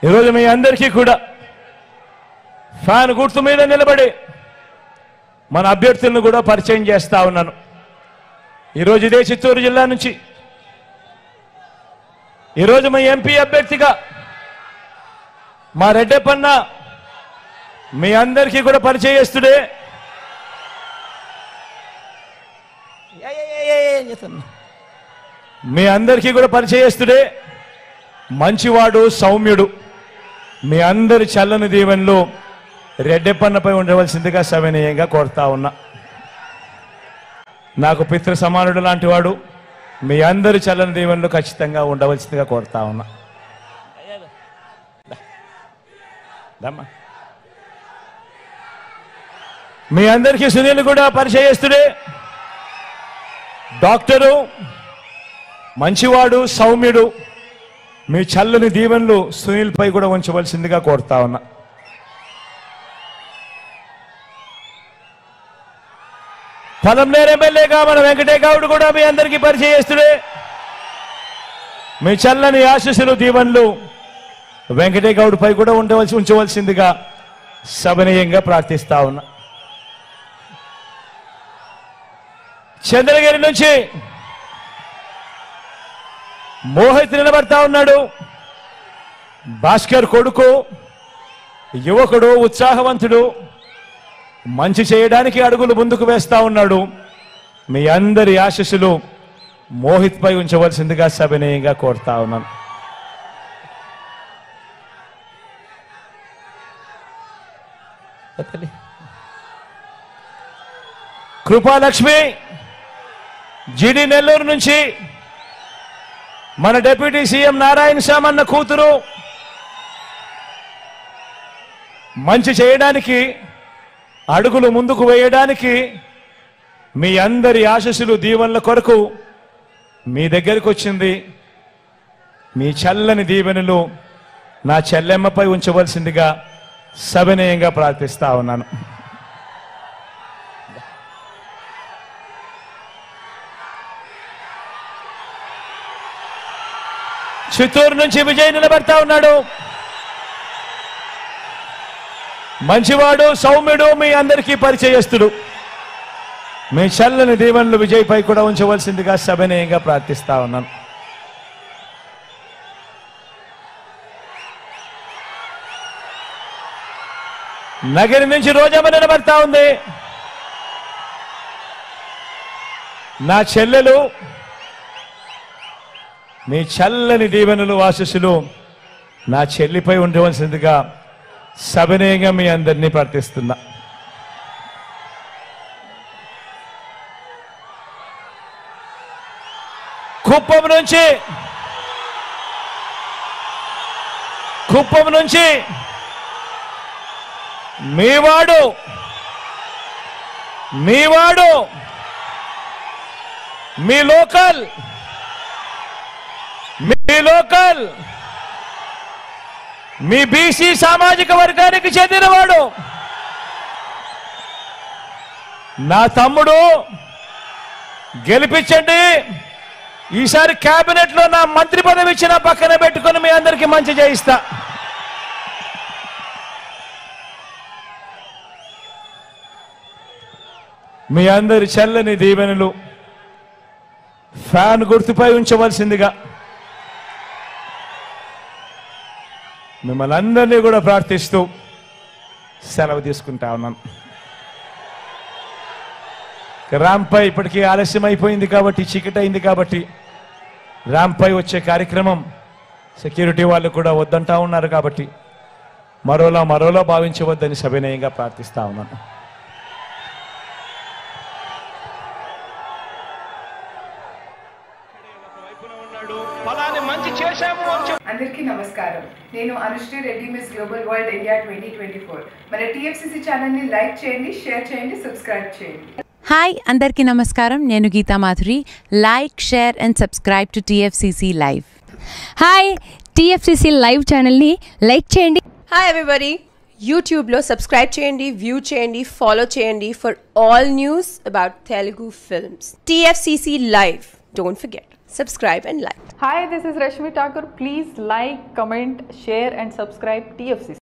ఈరోజు మీ అందరికీ కూడా ఫ్యాన్ గుర్తు మీద నిలబడి మన అభ్యర్థులను కూడా పరిచయం చేస్తా ఉన్నాను. ఈరోజు ఇదే చిత్తూరు జిల్లా నుంచి ఈరోజు మా ఎంపీ అభ్యర్థిగా మా రెడ్డప్పన్న మీ అందరికీ కూడా పరిచయస్తుడే. మీ అందరికీ కూడా పరిచయస్తుడే, మంచివాడు, సౌమ్యుడు. మీ అందరి చల్లని దీవెనలు రెడ్డప్పన్నపై ఉండవలసిందిగా సవినయంగా కోరుతా ఉన్నా. నాకు పితృ సమానుడు లాంటి వాడు, మీ అందరి చల్లని దీవెనలు ఖచ్చితంగా ఉండవలసిందిగా కోరుతా ఉన్నా. మీ అందరికీ సునీల్ కూడా పరిచయస్తుడే, డాక్టరు, మంచివాడు, సౌమ్యుడు. మీ చల్లని దీవెనలు సునీల్ పై కూడా ఉంచవలసిందిగా కోరుతా ఉన్నా. పలంనేరు ఎమ్మెల్యేగా మన వెంకటేగౌడ్ కూడా మీ అందరికీ పరిచయస్తుడే. మీ చల్లని ఆశీస్సులు, దీవెనలు వెంకటేగౌడ్ పై కూడా ఉంచవలసిందిగా సవినయంగా ప్రార్థిస్తా ఉన్నా. చంద్రగిరి నుంచి మోహిత్ నిలబడతా ఉన్నాడు. భాస్కర్ కొడుకు, యువకుడు, ఉత్సాహవంతుడు, మంచి చేయడానికి అడుగులు ముందుకు వేస్తా ఉన్నాడు. మీ అందరి ఆశీస్సులు మోహిత్ పై ఉంచవలసిందిగా సవినయంగా కోరుతా ఉన్నాను. కృపాలక్ష్మి జిడి నెల్లూరు నుంచి మన డిప్యూటీ సీఎం నారాయణ సామన్న కూతురు, మంచి చేయడానికి అడుగులు ముందుకు వేయడానికి మీ అందరి ఆశీస్సులు, దీవెనల కొరకు మీ దగ్గరికి వచ్చింది. మీ చల్లని దీవెనలు నా చెల్లెమ్మపై ఉంచవలసిందిగా సవినయంగా ప్రార్థిస్తా ఉన్నాను. చిత్తూరు నుంచి విజయ్ నిలబడతా ఉన్నాడు. మంచివాడు, సౌమ్యుడు, మీ అందరికీ పరిచయస్తుడు. మీ చల్లని దీవెనలు విజయ్ పై కూడా ఉంచవలసిందిగా సవినయంగా ప్రార్థిస్తా ఉన్నాను. నగరి నుంచి రోజమ్మ నిలబడతా ఉంది. నా చెల్లెలు, మీ చల్లని దీవెనలు, ఆశీస్సులు నా చెల్లిపై ఉండవలసిందిగా సవినయంగా మీ అందరినీ ప్రార్థిస్తున్నా. కుప్పం నుంచి మీవాడు మీ లోకల్ మీ బీసీ సామాజిక వర్గానికి చెందినవాడు నా తమ్ముడు. గెలిపించండి. ఈసారి కేబినెట్ లో నా మంత్రి పదవి ఇచ్చిన పక్కన పెట్టుకుని మీ అందరికీ మంచి చేయిస్తా. మీ అందరి చల్లని దీవెనలు ఫ్యాన్ గుర్తుపై ఉంచవలసిందిగా మిమ్మల్ని అందరినీ కూడా ప్రార్థిస్తూ సెలవు తీసుకుంటా ఉన్నాను. రాంపై ఇప్పటికీ ఆలస్యం అయిపోయింది కాబట్టి, చీకటి అయింది కాబట్టి రాంపై వచ్చే కార్యక్రమం సెక్యూరిటీ వాళ్ళు కూడా వద్దంటా ఉన్నారు కాబట్టి మరోలా భావించవద్దని సవినయంగా ప్రార్థిస్తా ఉన్నాను. అందరికీ నమస్కారం. నేను Anusri Reddy, miss global world India 2024. మన టీఎఫ్సీసీ ఛానల్ని లైక్ చేయండి, షేర్ చేయండి, సబ్స్క్రైబ్ చేయండి. హాయ్ అందరికీ నమస్కారం. నేను Geetha Madhuri. Like, share and subscribe to TFCC live. Hi, TFCC live ఛానల్ని లైక్ చేయండి. హాయ్ ఎవ్రీబడి, యూట్యూబ్లో సబ్స్క్రైబ్ చేయండి, వ్యూ చేయండి, ఫాలో చేయండి for all news about Telugu films. TFCC Live. Don't forget. Subscribe and like. Hi, this is Rashmi Thakur. Please like, comment, share and subscribe TFCC.